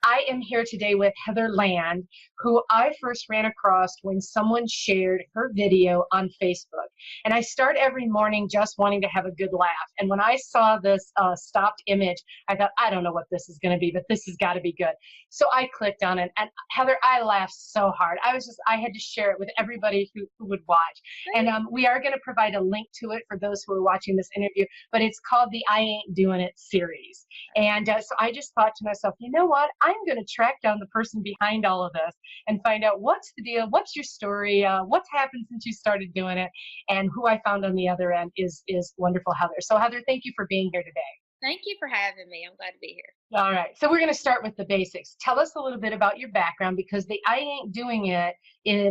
I am here today with Heather Land, who I first ran across when someone shared her video on Facebook. And I start every morning just wanting to have a good laugh. And when I saw this stopped image, I thought, I don't know what this is going to be, but this has got to be good. So I clicked on it. And Heather, I laughed so hard. I had to share it with everybody who would watch. And we are going to provide a link to it for those who are watching this interview, but it's called the I Ain't Doing It series. And so I just thought to myself, you know what? I'm going to track down the person behind all of this and find out what's the deal, what's your story, what's happened since you started doing it. And who I found on the other end is wonderful Heather. So Heather, thank you for being here today. Thank you for having me. I'm glad to be here. All right. So we're going to start with the basics. Tell us a little bit about your background, because the I Ain't Doing it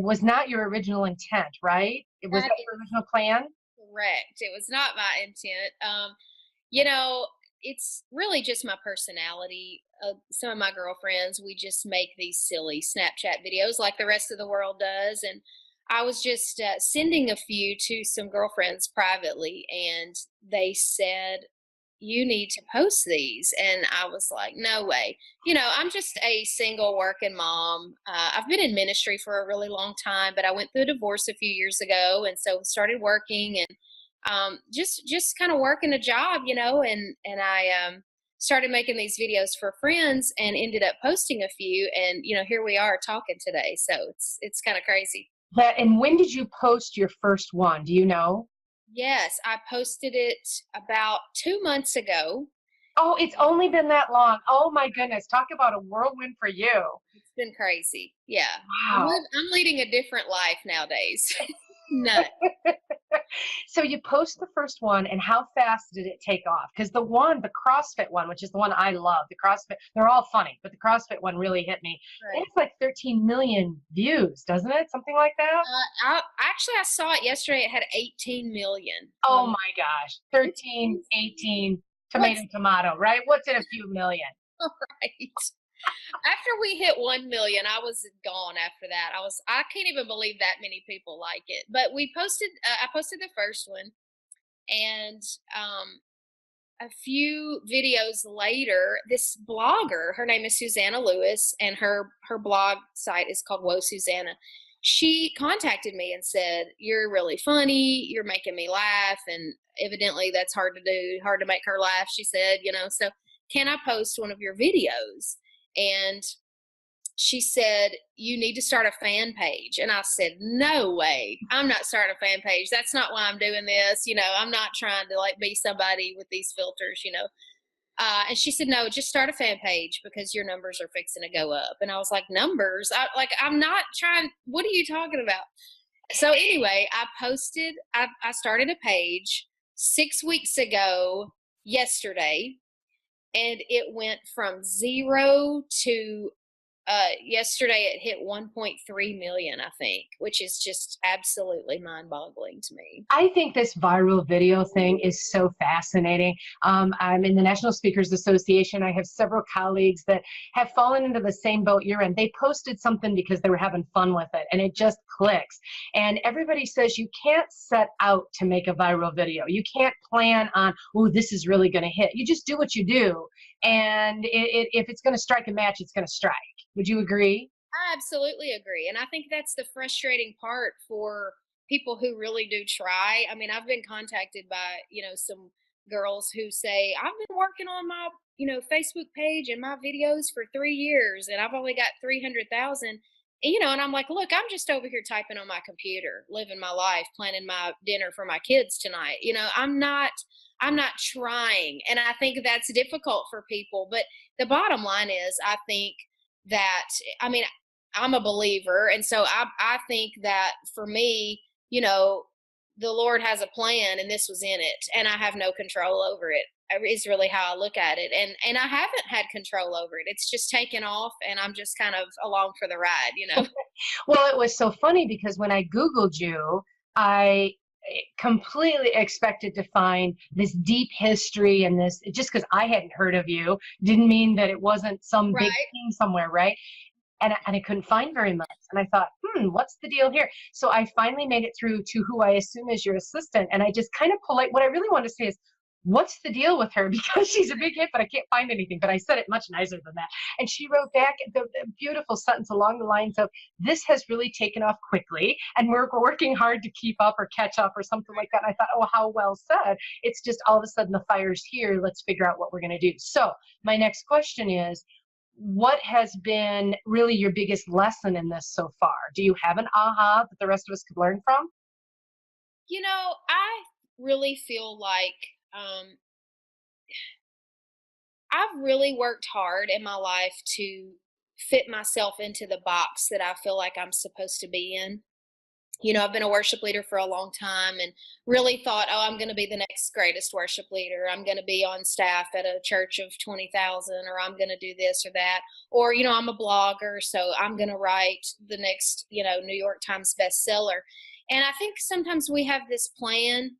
was not your original intent, right? It was that your original plan? Correct. It was not my intent. You know, it's really just my personality. Some of my girlfriends, we just make these silly Snapchat videos like the rest of the world does. And I was just sending a few to some girlfriends privately, and they said, you need to post these. And I was like, no way. You know, I'm just a single working mom. I've been in ministry for a really long time, but I went through a divorce a few years ago, and so started working and just kind of working a job, you know, and I started making these videos for friends and ended up posting a few, and you know, here we are talking today. So it's kind of crazy. And when did you post your first one? Do you know? Yes, I posted it about 2 months ago. Oh, it's only been that long. Oh my goodness. Talk about a whirlwind for you. It's been crazy. Yeah. Wow. I'm leading a different life nowadays. None. So you post the first one, and how fast did it take off? Because the CrossFit one, which is the one I love, the CrossFit, they're all funny, but the CrossFit one really hit me. Right. It's like 13 million views, doesn't it? Something like that? I saw it yesterday. It had 18 million. Oh my gosh. 13, 18, tomato, right? What's in a few million? Right. After we hit 1 million, I was gone after that. I can't even believe that many people like it. But I posted the first one, and a few videos later, this blogger, her name is Susanna Lewis, and her blog site is called Whoa Susanna. She contacted me and said, you're really funny, you're making me laugh, and evidently that's hard to do, hard to make her laugh, she said, you know, so can I post one of your videos? And she said, you need to start a fan page. And I said, no way, I'm not starting a fan page. That's not why I'm doing this. You know, I'm not trying to like be somebody with these filters, you know. And she said, no, just start a fan page because your numbers are fixing to go up. And I was like, numbers? I'm not trying. What are you talking about? So anyway, I started a page 6 weeks ago yesterday, and it went from 0 to yesterday it hit 1.3 million, I think, which is just absolutely mind-boggling to me. I think this viral video thing is so fascinating. I'm in the National Speakers Association. I have several colleagues that have fallen into the same boat you're in. They posted something because they were having fun with it, and it just clicks. And everybody says you can't set out to make a viral video. You can't plan on, oh, this is really going to hit. You just do what you do. And if it's going to strike a match, it's going to strike. Would you agree? I absolutely agree. And I think that's the frustrating part for people who really do try. I mean, I've been contacted by, you know, some girls who say, I've been working on my, you know, Facebook page and my videos for 3 years, and I've only got 300,000. You know, and I'm like, look, I'm just over here typing on my computer, living my life, planning my dinner for my kids tonight. You know, I'm not trying. And I think that's difficult for people. But the bottom line is, I think that, I mean, I'm a believer. And so I think that for me, you know, the Lord has a plan, and this was in it, and I have no control over it, is really how I look at it. And I haven't had control over it. It's just taken off, and I'm just kind of along for the ride, you know? Well, it was so funny because when I Googled you, I completely expected to find this deep history, and this, just because I hadn't heard of you didn't mean that it wasn't some big thing somewhere, right? And I couldn't find very much. And I thought, what's the deal here? So I finally made it through to who I assume is your assistant. And I just kind of what I really want to say is, what's the deal with her? Because she's a big hit, but I can't find anything. But I said it much nicer than that. And she wrote back the beautiful sentence along the lines of, this has really taken off quickly, and we're working hard to keep up or catch up or something like that. And I thought, oh, how well said. It's just all of a sudden the fire's here. Let's figure out what we're going to do. So my next question is, what has been really your biggest lesson in this so far? Do you have an aha that the rest of us could learn from? I really feel like I've really worked hard in my life to fit myself into the box that I feel like I'm supposed to be in. I've been a worship leader for a long time and really thought, oh, I'm going to be the next greatest worship leader. I'm going to be on staff at a church of 20,000, or I'm going to do this or that. Or, I'm a blogger, so I'm going to write the next, New York Times bestseller. And I think sometimes we have this plan,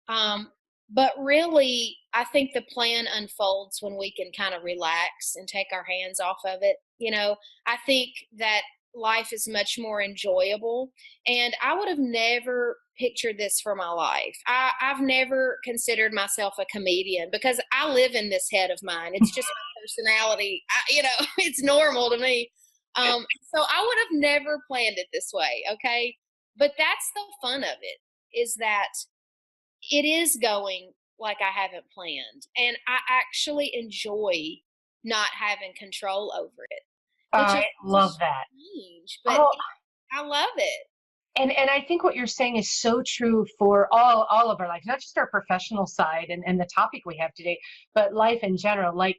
but really, I think the plan unfolds when we can kind of relax and take our hands off of it. I think that life is much more enjoyable. And I would have never pictured this for my life. I've never considered myself a comedian because I live in this head of mine. It's just my personality. It's normal to me. So I would have never planned it this way. Okay. But that's the fun of it, is that it is going like I haven't planned. And I actually enjoy not having control over it. Which I is love just that. strange, but Oh, I love it. and I think what you're saying is so true for all of our life, not just our professional side and the topic we have today, but life in general. Like,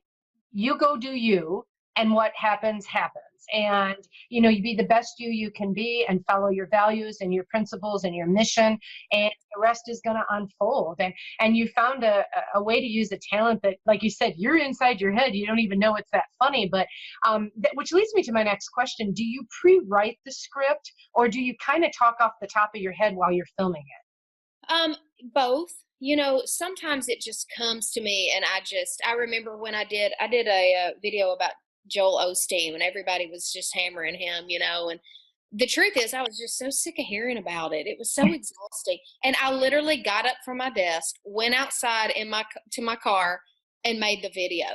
you go do you, and what happens happens. And you be the best you can be, and follow your values and your principles and your mission, and the rest is going to unfold. And you found a way to use a talent that, like you said, you're inside your head, you don't even know it's that funny. But which leads me to my next question. Do you pre-write the script, or do you kind of talk off the top of your head while you're filming it? Both. Sometimes it just comes to me, and I remember when I did a video about Joel Osteen, and everybody was just hammering him, and the truth is I was just so sick of hearing about it. It was so exhausting. And I literally got up from my desk, went outside to my car, and made the video.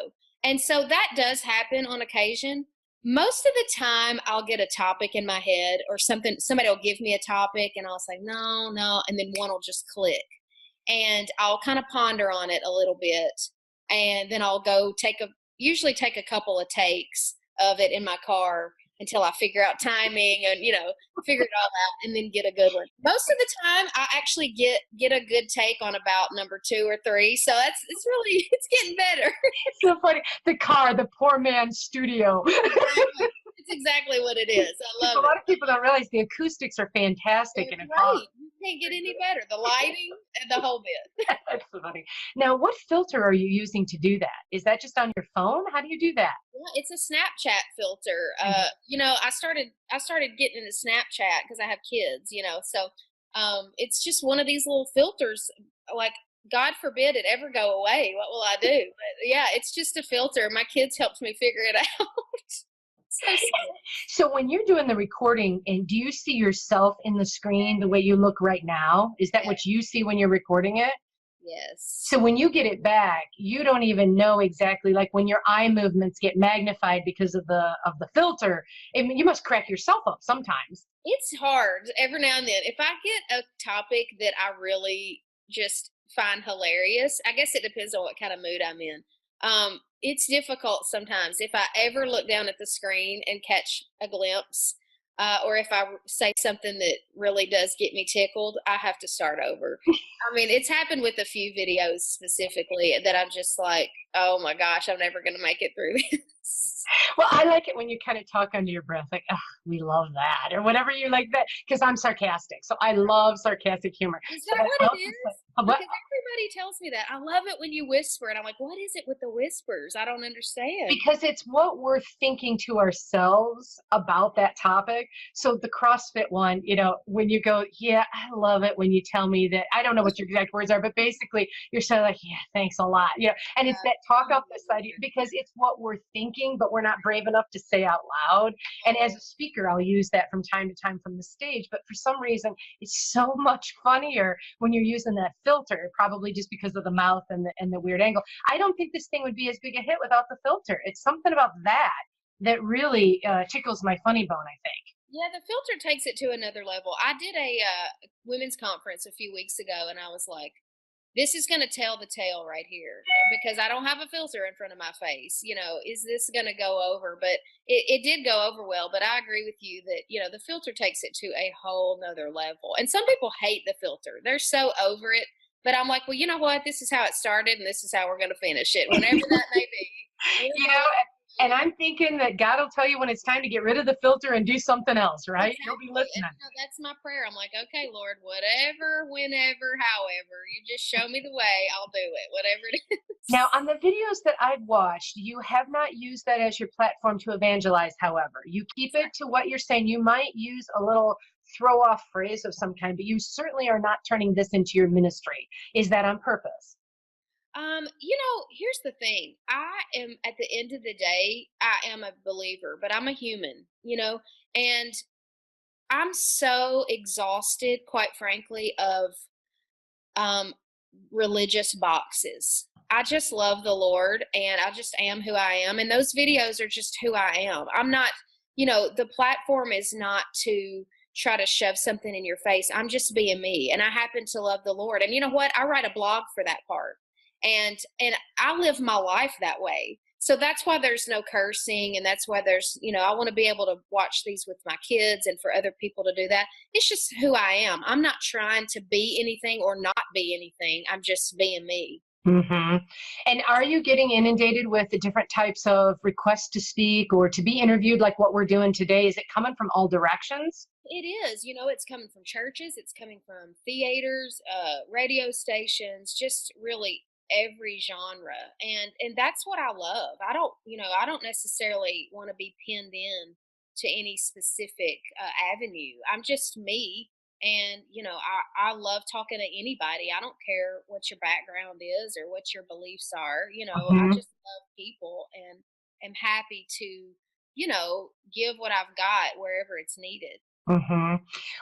And so that does happen on occasion. Most of the time I'll get a topic in my head, or somebody will give me a topic, and I'll say, no, no. And then one will just click, and I'll kind of ponder on it a little bit. And then I'll go usually take a couple of takes of it in my car until I figure out timing and, figure it all out, and then get a good one. Most of the time I actually get a good take on about number 2 or 3. So it's getting better. So funny. The car, the poor man's studio. Exactly. It's exactly what it is. I love A it. lot of people don't realize the acoustics are fantastic in a car. Right. You can't get any better. The lighting and the whole bit. That's so funny. Now, what filter are you using to do that? Is that just on your phone? How do you do that? Yeah, it's a Snapchat filter. I started getting into Snapchat because I have kids, so it's just one of these little filters. Like, God forbid it ever go away. What will I do? But yeah, it's just a filter. My kids helped me figure it out. So sad. So when you're doing the recording, and do you see yourself in the screen the way you look right now? Is that what you see when you're recording it? Yes. So when you get it back, you don't even know exactly, like when your eye movements get magnified because of the filter. You must crack yourself up sometimes. It's hard every now and then. If I get a topic that I really just find hilarious, I guess it depends on what kind of mood I'm in. It's difficult sometimes. If I ever look down at the screen and catch a glimpse, or if I say something that really does get me tickled, I have to start over. I mean, it's happened with a few videos specifically that I'm just like, oh my gosh, I'm never going to make it through this. Well, I like it when you kind of talk under your breath, like, oh, we love that, or whatever you like that, because I'm sarcastic. So I love sarcastic humor. Is So that what helps it is? us- Because what? everybody tells me that. I love it when you whisper, and I'm like, what is it with the whispers? I don't understand. Because it's what we're thinking to ourselves about that topic. So the CrossFit one, when you go, yeah, I love it when you tell me that, I don't know what your exact words are, but basically you're saying like, yeah, thanks a lot. And it's that talk off the side, because it's what we're thinking, but we're not brave enough to say out loud. And as a speaker, speaker, I'll use that from time to time from the stage. But for some reason, it's so much funnier when you're using that filter, probably just because of the mouth and the weird angle. I don't think this thing would be as big a hit without the filter. It's something about that really tickles my funny bone, I think. Yeah, the filter takes it to another level. I did a women's conference a few weeks ago, and I was like, this is going to tell the tale right here because I don't have a filter in front of my face. You know, is this going to go over? But it did go over well. But I agree with you that, you know, the filter takes it to a whole nother level. And some people hate the filter, they're so over it. But I'm like, well, you know what? This is how it started, and this is how we're going to finish it, whenever that may be. You know, and I'm thinking that God will tell you when it's time to get rid of the filter and do something else, right? Exactly. You'll be listening. And, you know, that's my prayer. I'm like, okay, Lord, whatever, whenever, however, you just show me the way, I'll do it, whatever it is. Now, on the videos that I've watched, you have not used that as your platform to evangelize, however. You keep it to what you're saying. You might use a little throw off phrase of some kind, but you certainly are not turning this into your ministry. Is that on purpose? You know, here's the thing. I am at the end of the day, I am a believer, but I'm a human, you know, and I'm so exhausted, quite frankly, of um religious boxes. I just love the Lord and I just am who I am. And those videos are just who I am. I'm not, you know, the platform is not to try to shove something in your face. I'm just being me. And I happen to love the Lord. And you know what? I write a blog for that part. And I live my life that way. So that's why there's no cursing, and that's why there's, you know, I want to be able to watch these with my kids and for other people to do that. It's just who I am. I'm not trying to be anything or not be anything. I'm just being me. Hmm. And are you getting inundated with the different types of requests to speak or to be interviewed like what we're doing today? Is it coming from all directions? It is, you know, it's coming from churches, it's coming from theaters, radio stations, just really every genre. And that's what I love. I don't, you know, I don't necessarily want to be pinned in to any specific avenue. I'm just me. And, you know, I love talking to anybody. I don't care what your background is or what your beliefs are. You know, I Mhm. just love people and am happy to, you know, give what I've got wherever it's needed. Hmm.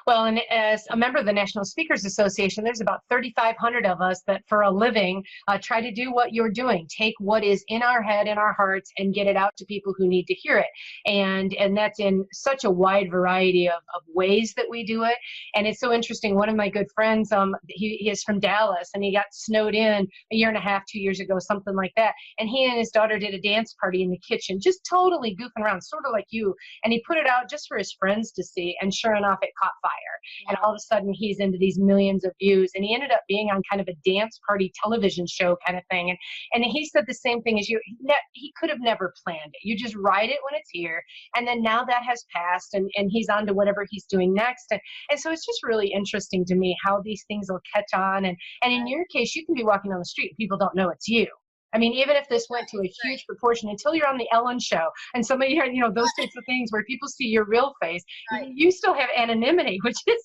Well, and as a member of the National Speakers Association, there's about 3,500 of us that for a living try to do what you're doing, take what is in our head and our hearts and get it out to people who need to hear it. And that's in such a wide variety of ways that we do it. And it's so interesting. One of my good friends, he is from Dallas and he got snowed in a year and a half, 2 years ago, something like that. And he and his daughter did a dance party in the kitchen, just totally goofing around, sort of like you, and he put it out just for his friends to see, and sure enough it caught fire, and all Wow. of a sudden he's into these millions of views, and he ended up being on kind of a dance party television show kind of thing, and he said the same thing as you. He could have never planned it. You just write it when it's here, and then now that has passed, and he's on to whatever he's doing next, and so it's just really interesting to me how these things will catch on, and in Right, your case you can be walking down the street and people don't know it's you. I mean, even if this went to a huge right, proportion until you're on the Ellen show and somebody, those types of things where people see your real face, right. you still have anonymity, which is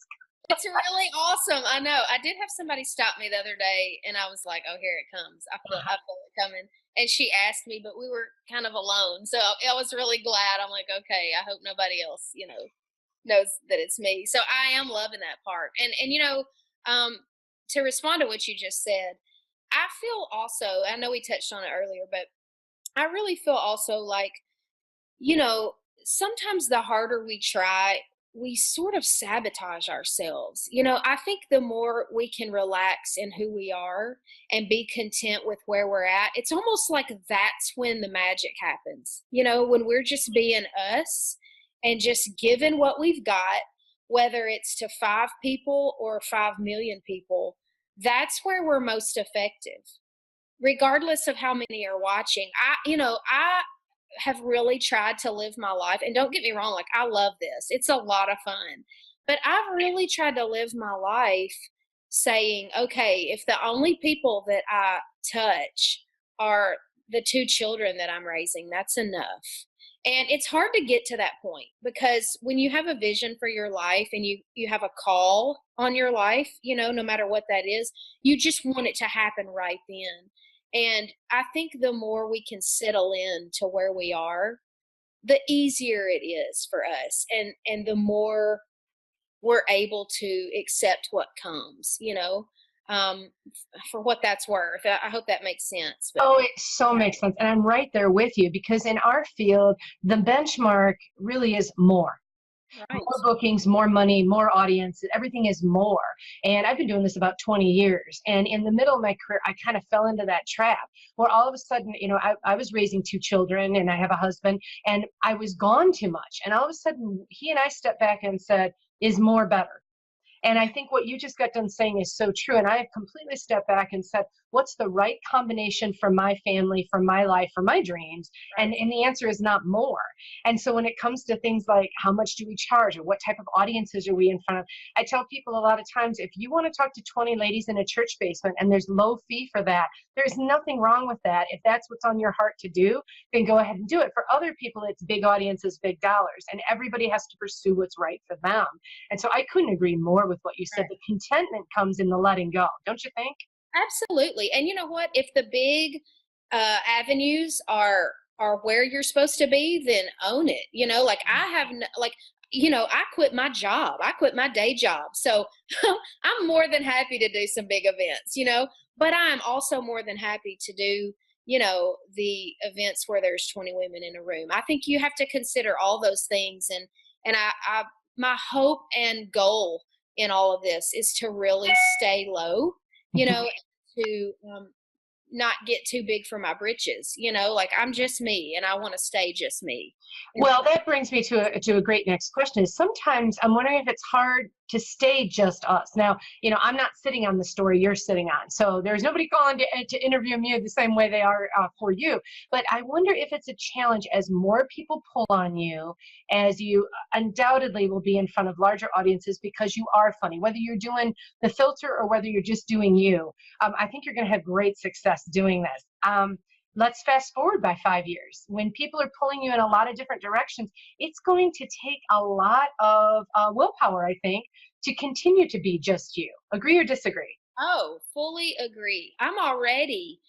It's really awesome. I know. I did have somebody stop me the other day, and I was like, "Oh, here it comes. I feel it coming." And she asked me, but we were kind of alone, so I was really glad. I'm like, "Okay, I hope nobody else, you know, knows that it's me." So I am loving that part. And you know, um, to respond to what you just said, I feel also. I know we touched on it earlier, but I really feel also like, you know, sometimes the harder we try, we sort of sabotage ourselves. You know, I think the more we can relax in who we are and be content with where we're at, it's almost like that's when the magic happens. You know, when we're just being us and just giving what we've got, whether it's to 5 people or 5 million people, that's where we're most effective regardless of how many are watching. I have really tried to live my life, and don't get me wrong, like I love this. It's a lot of fun. But I've really tried to live my life saying, okay, if the only people that I touch are the 2 children that I'm raising, that's enough. And it's hard to get to that point because when you have a vision for your life and you have a call on your life, you know, no matter what that is, you just want it to happen right then. And I think the more we can settle in to where we are, the easier it is for us, and the more we're able to accept what comes, for what that's worth. I hope that makes sense. But Oh, it so makes sense. And I'm right there with you because in our field, the benchmark really is more. right, More bookings, more money, more audience, everything is more. And I've been doing this about 20 years. And in the middle of my career, I kind of fell into that trap where all of a sudden, I was raising two children and I have a husband and I was gone too much. And all of a sudden, he and I stepped back and said, is more better? And I think what you just got done saying is so true. And I have completely stepped back and said, what's the right combination for my family, for my life, for my dreams? And the answer is not more. And so when it comes to things like how much do we charge or what type of audiences are we in front of, I tell people a lot of times, if you want to talk to 20 ladies in a church basement and there's low fee for that, there's nothing wrong with that. If that's what's on your heart to do, then go ahead and do it. For other people, it's big audiences, big dollars, and everybody has to pursue what's right for them. And so I couldn't agree more with what you said. The contentment comes in the letting go, don't you think? absolutely. And you know what? If the big avenues are where you're supposed to be, then own it. Like I have, like, I quit my job. I quit my day job. So I'm more than happy to do some big events, but I'm also more than happy to do, the events where there's 20 women in a room. I think you have to consider all those things. And my hope and goal in all of this is to really stay low, to not get too big for my britches, like I'm just me and I want to stay just me. Well, that brings me to a great next question. Is sometimes I'm wondering if it's hard to stay just us. Now, I'm not sitting on the story you're sitting on, so there's nobody calling to interview me the same way they are for you. But I wonder if it's a challenge as more people pull on you, as you undoubtedly will be in front of larger audiences because you are funny, whether you're doing the filter or whether you're just doing you. I think you're going to have great success doing this. Let's fast forward by 5 years. When people are pulling you in a lot of different directions, it's going to take a lot of willpower, I think, to continue to be just you. Agree or disagree? Oh, fully agree. I'm already,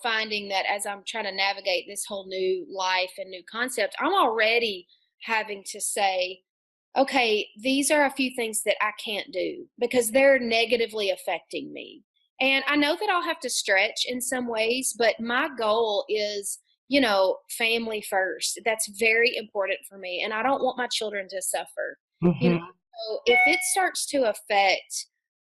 finding that as I'm trying to navigate this whole new life and new concept, I'm already having to say, okay, these are a few things that I can't do because they're negatively affecting me. And I know that I'll have to stretch in some ways, but my goal is, family first. That's very important for me. And I don't want my children to suffer. Hmm. So if it starts to affect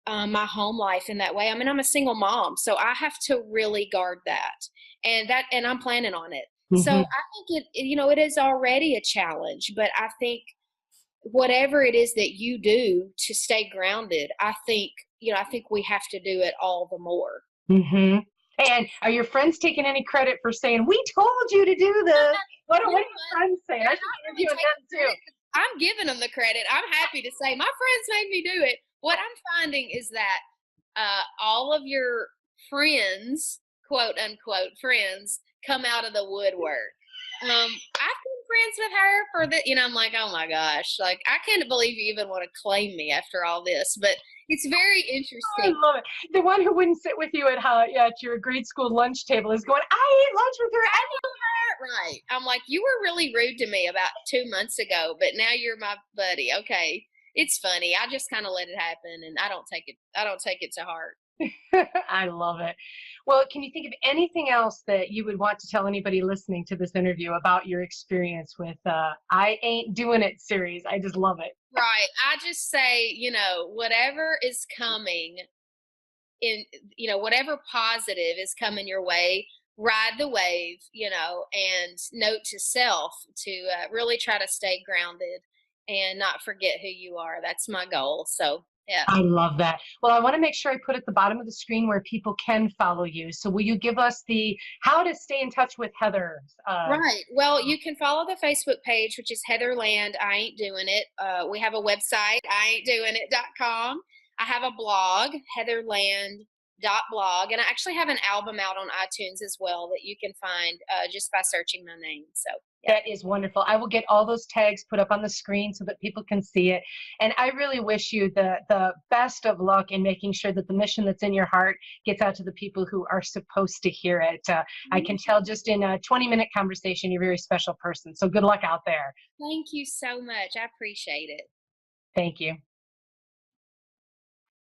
my home life in that way, I mean, I'm a single mom, so I have to really guard that. And I'm planning on it. So Hmm. I think it is already a challenge, but I think whatever it is that you do to stay grounded, I think we have to do it all the more. Hmm. And are your friends taking any credit for saying, we told you to do this? What are your friends saying? I They're should not be really interviewing taking them too. credit 'cause I'm giving them the credit. I'm happy to say my friends made me do it. What I'm finding is that all of your friends, quote unquote friends, come out of the woodwork. I've been friends with her for the, I'm like, oh my gosh, like I can't believe you even want to claim me after all this, but it's very I interesting. love it. The one who wouldn't sit with you at your grade school lunch table is going, I ate lunch with her. Right. I'm like, you were really rude to me about 2 months ago, but now you're my buddy. Okay. It's funny. I just kind of let it happen and I don't take it to heart. I love it. Well, can you think of anything else that you would want to tell anybody listening to this interview about your experience with I Ain't Doing It series? I just love it. Right. I just say, whatever is coming in, whatever positive is coming your way, ride the wave, and note to self to really try to stay grounded and not forget who you are. That's my goal. So, yeah. I love that. Well, I want to make sure I put at the bottom of the screen where people can follow you. So will you give us the how to stay in touch with Heather? Right. Well, you can follow the Facebook page, which is Heather Land. I Ain't Doing It. We have a website, iain'tdoingit.com. I have a blog, heatherland .blog, and I actually have an album out on iTunes as well that you can find just by searching my name. So yeah. That is wonderful. I will get all those tags put up on the screen so that people can see it. And I really wish you the best of luck in making sure that the mission that's in your heart gets out to the people who are supposed to hear it. I can tell just in a 20-minute conversation, you're a very special person. So good luck out there. Thank you so much. I appreciate it. Thank you.